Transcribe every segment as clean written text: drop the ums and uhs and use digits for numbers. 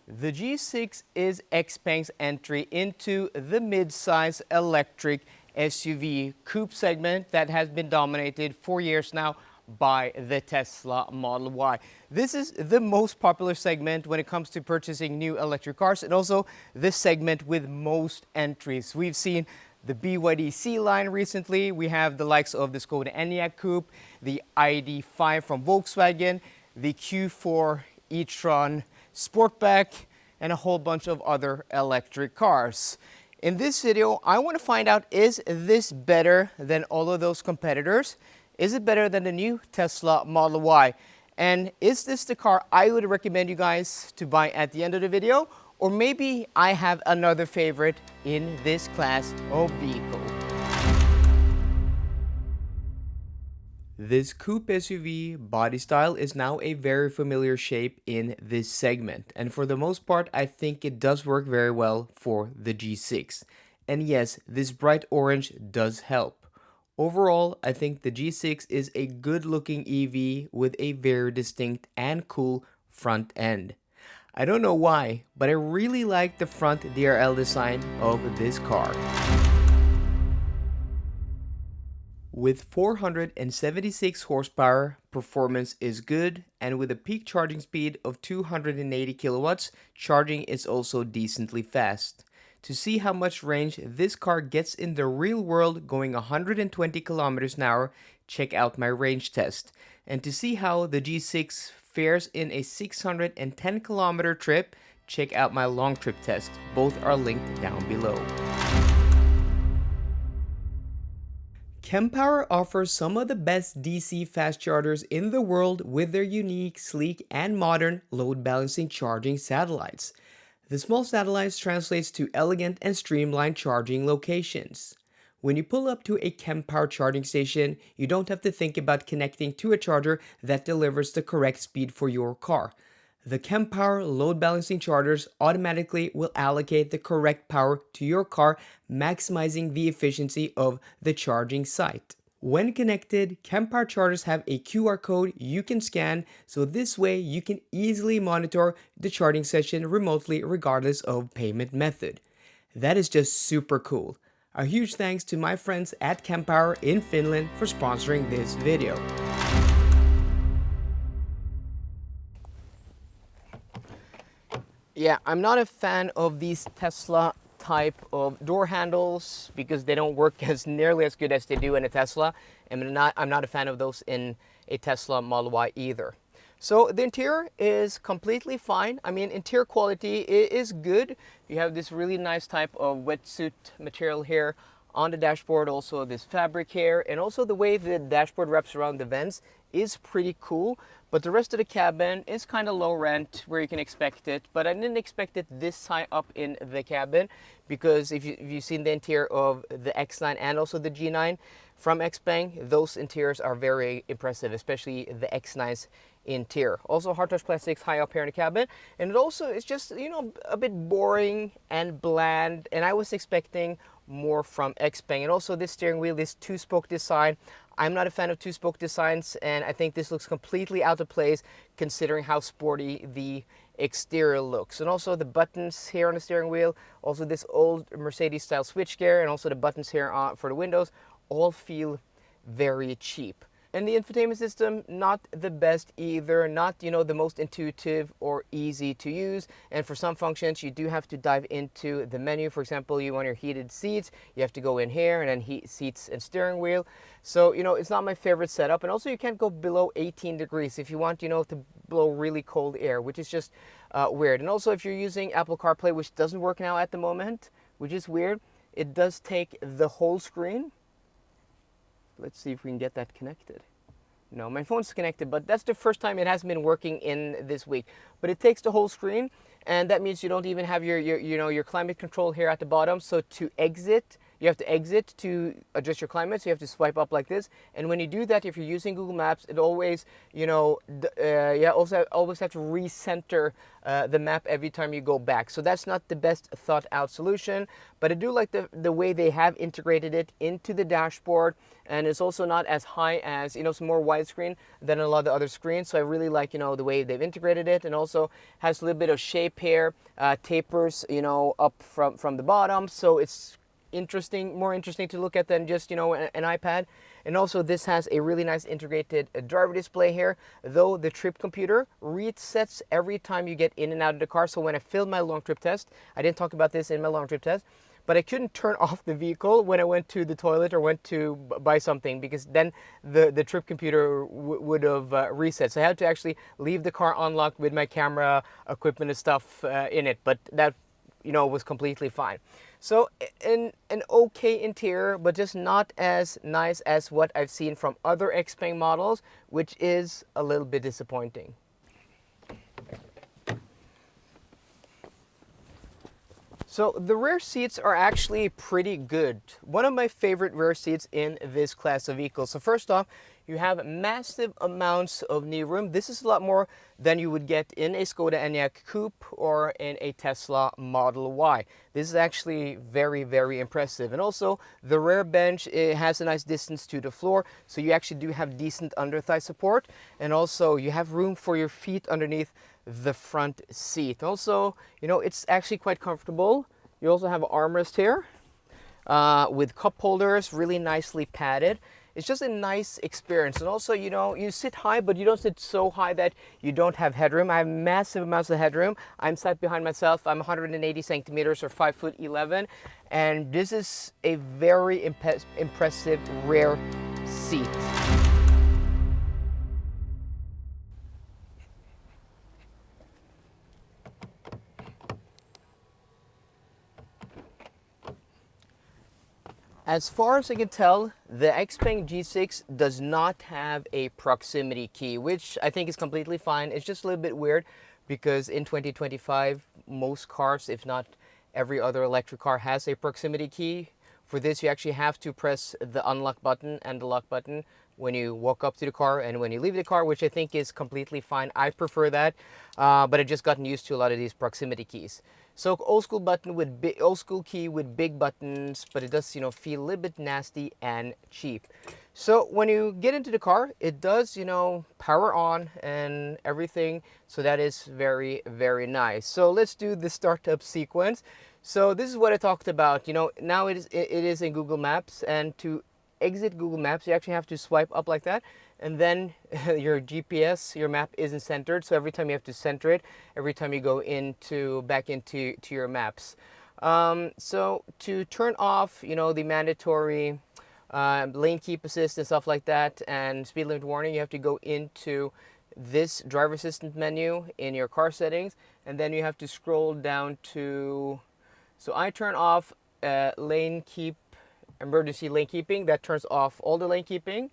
The G6 is Xpeng's entry into the mid-size electric SUV coupe segment that has been dominated for years now by the Tesla Model Y. This is the most popular segment when it comes to purchasing new electric cars, and also the segment with most entries. We've seen the BYD C-Line recently. We have the likes of the Skoda Enyaq Coupe, the ID.5 from Volkswagen, the Q4 e-tron Sportback, and a whole bunch of other electric cars. In this video, I want to find out, is this better than all of those competitors? Is it better than the new Tesla Model Y? And is this the car I would recommend you guys to buy at the end of the video? Or maybe I have another favorite in this class of vehicle. This coupe SUV body style is now a very familiar shape in this segment, and for the most part I think it does work very well for the G6. And yes, this bright orange does help. Overall, I think the G6 is a good looking EV with a very distinct and cool front end. I don't know why, but I really like the front DRL design of this car. With 476 horsepower, performance is good, and with a peak charging speed of 280 kilowatts, charging is also decently fast. To see how much range this car gets in the real world going 120 kilometers an hour, check out my range test. And to see how the G6 fares in a 610 kilometer trip, check out my long trip test. Both are linked down below. Kempower offers some of the best DC fast chargers in the world with their unique, sleek, and modern load balancing charging satellites. The small satellites translates to elegant and streamlined charging locations. When you pull up to a Kempower charging station, you don't have to think about connecting to a charger that delivers the correct speed for your car. The Kempower load balancing chargers automatically will allocate the correct power to your car, maximizing the efficiency of the charging site. When connected, Kempower chargers have a QR code you can scan, so this way you can easily monitor the charging session remotely regardless of payment method. That is just super cool. A huge thanks to my friends at Kempower in Finland for sponsoring this video. Yeah, I'm not a fan of these Tesla type of door handles because they don't work as nearly as good as they do in a Tesla, and I'm not a fan of those in a Tesla Model Y either. So the interior is completely fine. I mean, interior quality is good. You have this really nice type of wetsuit material here on the dashboard, also this fabric here, and also the way the dashboard wraps around the vents is pretty cool. But the rest of the cabin is kind of low rent where you can expect it, but I didn't expect it this high up in the cabin, because if you've seen the interior of the X9 and also the G9 from Xpeng, those interiors are very impressive, especially the X9's interior. Also hard touch plastics high up here in the cabin, and it also is just, you know, a bit boring and bland, and I was expecting more from Xpeng. And also this steering wheel, this two-spoke design, I'm not a fan of two-spoke designs, and I think this looks completely out of place considering how sporty the exterior looks. And also the buttons here on the steering wheel, also this old Mercedes style switchgear, and also the buttons here for the windows all feel very cheap. And the infotainment system, not the best either, not, you know, the most intuitive or easy to use. And for some functions, you do have to dive into the menu. For example, you want your heated seats, you have to go in here and then heat seats and steering wheel. So, you know, it's not my favorite setup. And also you can't go below 18 degrees if you want, you know, to blow really cold air, which is just weird. And also if you're using Apple CarPlay, which doesn't work now at the moment, which is weird, it does take the whole screen. Let's see if we can get that connected. No, my phone's connected, but that's the first time it hasn't been working in this week. But it takes the whole screen, and that means you don't even have your climate control here at the bottom. So to exit you have to exit to adjust your climate, so you have to swipe up like this. And when you do that, if you're using Google Maps, it always, you also always have to recenter the map every time you go back. So that's not the best thought out solution, but I do like the way they have integrated it into the dashboard, and it's also not as high as, some more widescreen than a lot of the other screens. So I really like, the way they've integrated it, and also has a little bit of shape here, tapers, up from the bottom. So it's more interesting to look at than just, an iPad. And also this has a really nice integrated driver display here, though the trip computer resets every time you get in and out of the car. So when I filmed my long trip test, I didn't talk about this in my long trip test, but I couldn't turn off the vehicle when I went to the toilet or went to buy something, because then the trip computer would have reset. So I had to actually leave the car unlocked with my camera equipment and stuff in it, but that was completely fine. So an okay interior, but just not as nice as what I've seen from other Xpeng models, which is a little bit disappointing. So the rear seats are actually pretty good. One of my favorite rear seats in this class of vehicles. So first off, you have massive amounts of knee room. This is a lot more than you would get in a Skoda Enyaq Coupe or in a Tesla Model Y. This is actually very, very impressive. And also the rear bench, it has a nice distance to the floor, so you actually do have decent under thigh support. And also you have room for your feet underneath the front seat. Also, it's actually quite comfortable. You also have an armrest here with cup holders, really nicely padded. It's just a nice experience. And also, you sit high, but you don't sit so high that you don't have headroom. I have massive amounts of headroom. I'm sat behind myself. I'm 180 centimeters or 5'11", and this is a very impressive rear seat. As far as I can tell, the Xpeng G6 does not have a proximity key, which I think is completely fine. It's just a little bit weird because in 2025, most cars, if not every other electric car, has a proximity key. For this, you actually have to press the unlock button and the lock button when you walk up to the car and when you leave the car, which I think is completely fine. I prefer that, but I've just gotten used to a lot of these proximity keys. So old school key with big buttons, but it does, feel a little bit nasty and cheap. So when you get into the car, it does, power on and everything. So that is very, very nice. So let's do the startup sequence. So this is what I talked about. Now it is in Google Maps, and to exit Google Maps, you actually have to swipe up like that, and then your GPS, your map isn't centered. So every time you have to center it, every time you go back into your maps. So to turn off, the mandatory lane keep assist and stuff like that, and speed limit warning, you have to go into this driver assistant menu in your car settings, and then you have to scroll down to. So I turn off emergency lane keeping. That turns off all the lane keeping.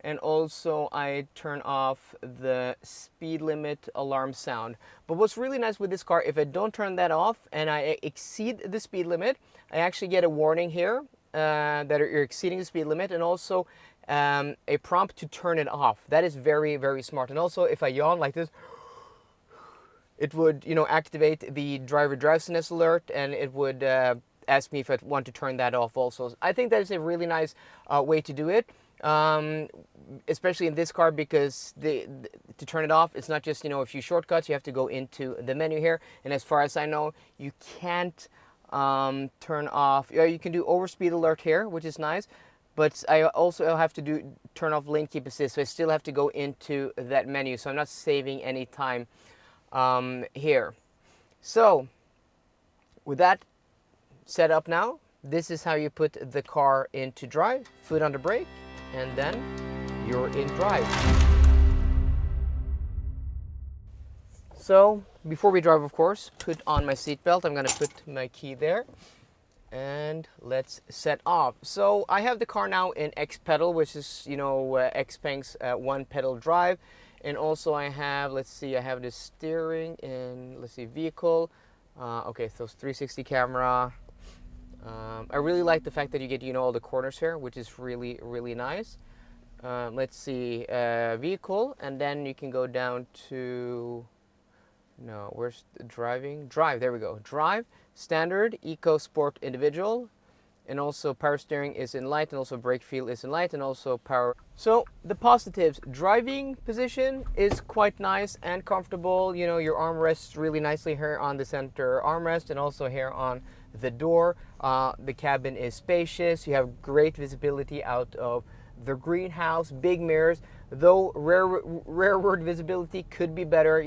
And also I turn off the speed limit alarm sound. But what's really nice with this car, if I don't turn that off and I exceed the speed limit, I actually get a warning here that you're exceeding the speed limit, and also a prompt to turn it off. That is very, very smart. And also if I yawn like this, it would, activate the driver drowsiness alert, and it would ask me if I want to turn that off also. I think that is a really nice way to do it, especially in this car, because to turn it off, it's not just, a few shortcuts. You have to go into the menu here, and as far as I know, you can't turn off. You can do overspeed alert here, which is nice, but I also have to turn off lane keep assist, so I still have to go into that menu, so I'm not saving any time here. So with that set up now, this is how you put the car into drive, foot on the brake, and then you're in drive. So before we drive, of course, put on my seatbelt. I'm going to put my key there, and let's set off. So I have the car now in X pedal, which is, Xpeng's one pedal drive. And also I have, I have the steering in, vehicle. Okay, so it's 360 camera. I really like the fact that you get, all the corners here, which is really, really nice. Let's see, vehicle, and then you can go down to, no, where's the driving? Drive, there we go. Drive, standard, eco, sport, individual, and also power steering is in light, and also brake feel is in light, and also power. So the positives: driving position is quite nice and comfortable. Your armrests really nicely here on the center armrest, and also here on the door. The cabin is spacious. You have great visibility out of the greenhouse, big mirrors, though rearward visibility could be better.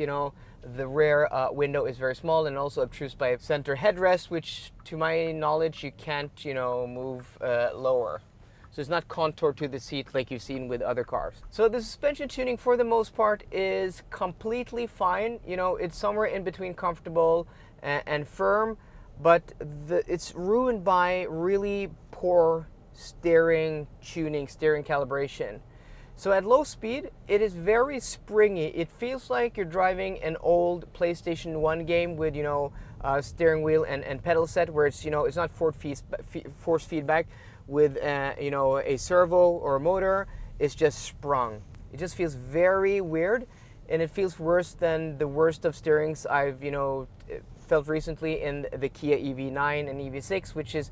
The rear window is very small and also obtrudes by a center headrest, which to my knowledge you can't move lower, so it's not contoured to the seat like you've seen with other cars. So the suspension tuning for the most part is completely fine. It's somewhere in between comfortable and firm, but it's ruined by really poor steering tuning, steering calibration. So at low speed, it is very springy. It feels like you're driving an old PlayStation 1 game with, steering wheel and pedal set, where it's not force feedback with, a servo or a motor. It's just sprung. It just feels very weird, and it feels worse than the worst of steerings I've, felt recently in the Kia EV9 and EV6, which is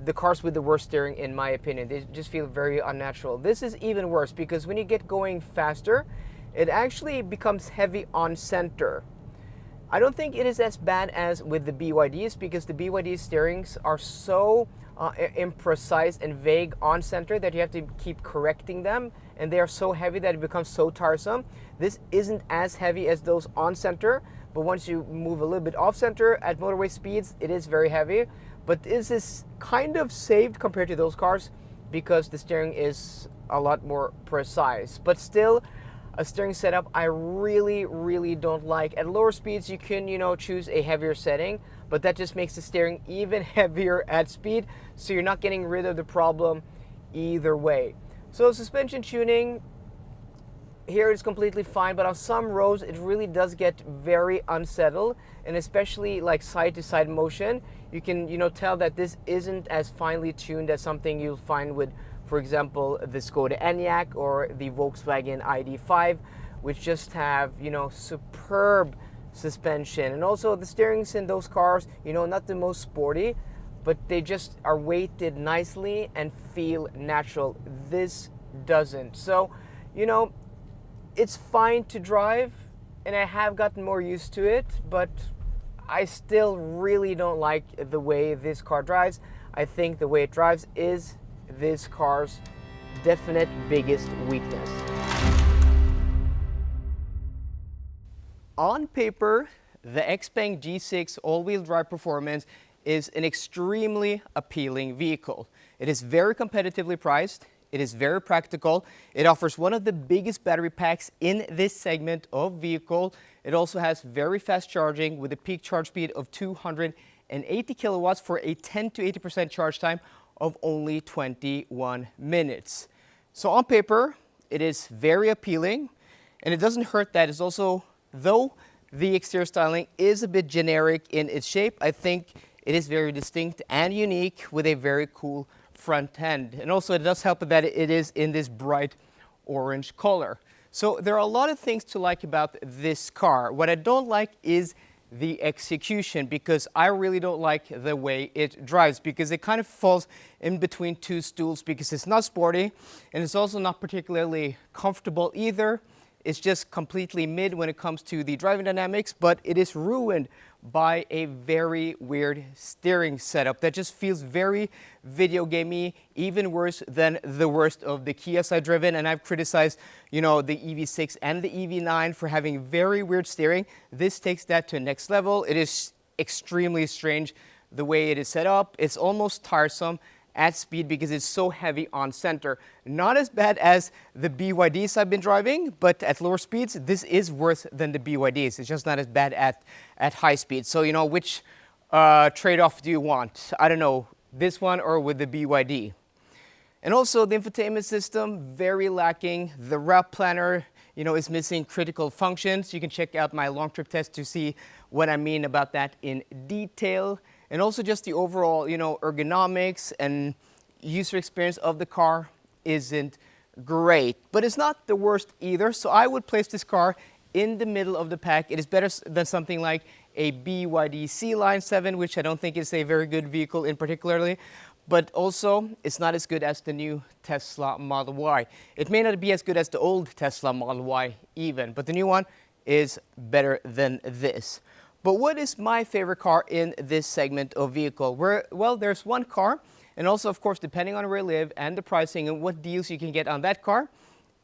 the cars with the worst steering in my opinion. They just feel very unnatural. This is even worse because when you get going faster, it actually becomes heavy on center. I don't think it is as bad as with the BYDs, because the BYD steerings are so imprecise and vague on center that you have to keep correcting them, and they are so heavy that it becomes so tiresome. This isn't as heavy as those on center, but once you move a little bit off center at motorway speeds, it is very heavy. But this is kind of saved compared to those cars because the steering is a lot more precise. But still, a steering setup I really, really don't like. At lower speeds, you can, choose a heavier setting, but that just makes the steering even heavier at speed, so you're not getting rid of the problem either way. So suspension tuning, here it's completely fine, but on some roads it really does get very unsettled, and especially like side to side motion, you can tell that this isn't as finely tuned as something you'll find with, for example, the Skoda Enyaq or the Volkswagen ID.5, which just have superb suspension. And also the steerings in those cars, not the most sporty, but they just are weighted nicely and feel natural. This doesn't. So it's fine to drive, and I have gotten more used to it, but I still really don't like the way this car drives. I think the way it drives is this car's definite biggest weakness. On paper, the Xpeng G6 all-wheel drive performance is an extremely appealing vehicle. It is very competitively priced. It is very practical. It offers one of the biggest battery packs in this segment of vehicle. It also has very fast charging with a peak charge speed of 280 kilowatts for a 10 to 80% charge time of only 21 minutes. So on paper, it is very appealing, and it doesn't hurt that it's also, though the exterior styling is a bit generic in its shape, I think it is very distinct and unique with a very cool front end. And also it does help that it is in this bright orange color. So there are a lot of things to like about this car. What I don't like is the execution, because I really don't like the way it drives, because it kind of falls in between two stools, because it's not sporty and it's also not particularly comfortable either. It's just completely mid when it comes to the driving dynamics, but it is ruined by a very weird steering setup that just feels very video gamey, even worse than the worst of the Kias I've driven. And I've criticized, the EV6 and the EV9 for having very weird steering. This takes that to the next level. It is extremely strange the way it is set up. It's almost tiresome at speed because it's so heavy on center. Not as bad as the BYDs I've been driving, but at lower speeds, this is worse than the BYDs. It's just not as bad at high speed. So, which trade-off do you want? I don't know, this one or with the BYD? And also the infotainment system, very lacking. The route planner, is missing critical functions. You can check out my long trip test to see what I mean about that in detail. and also just the overall, ergonomics and user experience of the car isn't great. But it's not the worst either, so I would place this car in the middle of the pack. It is better than something like a BYD C-Line 7, which I don't think is a very good vehicle in particularly, but also it's not as good as the new Tesla Model Y. It may not be as good as the old Tesla Model Y even, but the new one is better than this. But what is my favorite car in this segment of vehicle? Well, there's one car, and also, of course, depending on where you live and the pricing and what deals you can get on that car,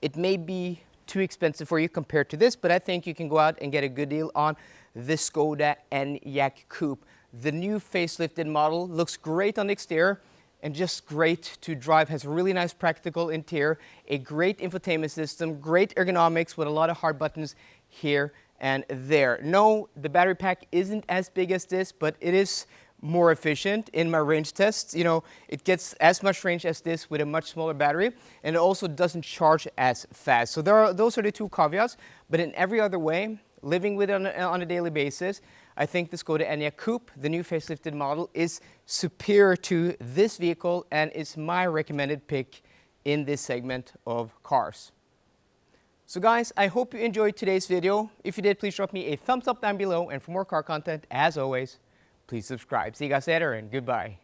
it may be too expensive for you compared to this, but I think you can go out and get a good deal on the Skoda Enyaq Coupe. The new facelifted model looks great on the exterior and just great to drive, has a really nice practical interior, a great infotainment system, great ergonomics with a lot of hard buttons here and there. No, the battery pack isn't as big as this, but it is more efficient in my range tests. It gets as much range as this with a much smaller battery, and it also doesn't charge as fast. So those are the two caveats, but in every other way, living with it on a daily basis, I think the Skoda Enyaq Coupe, the new facelifted model, is superior to this vehicle and is my recommended pick in this segment of cars. So guys, I hope you enjoyed today's video. If you did, please drop me a thumbs up down below, and for more car content, as always, please subscribe. See you guys later, and goodbye.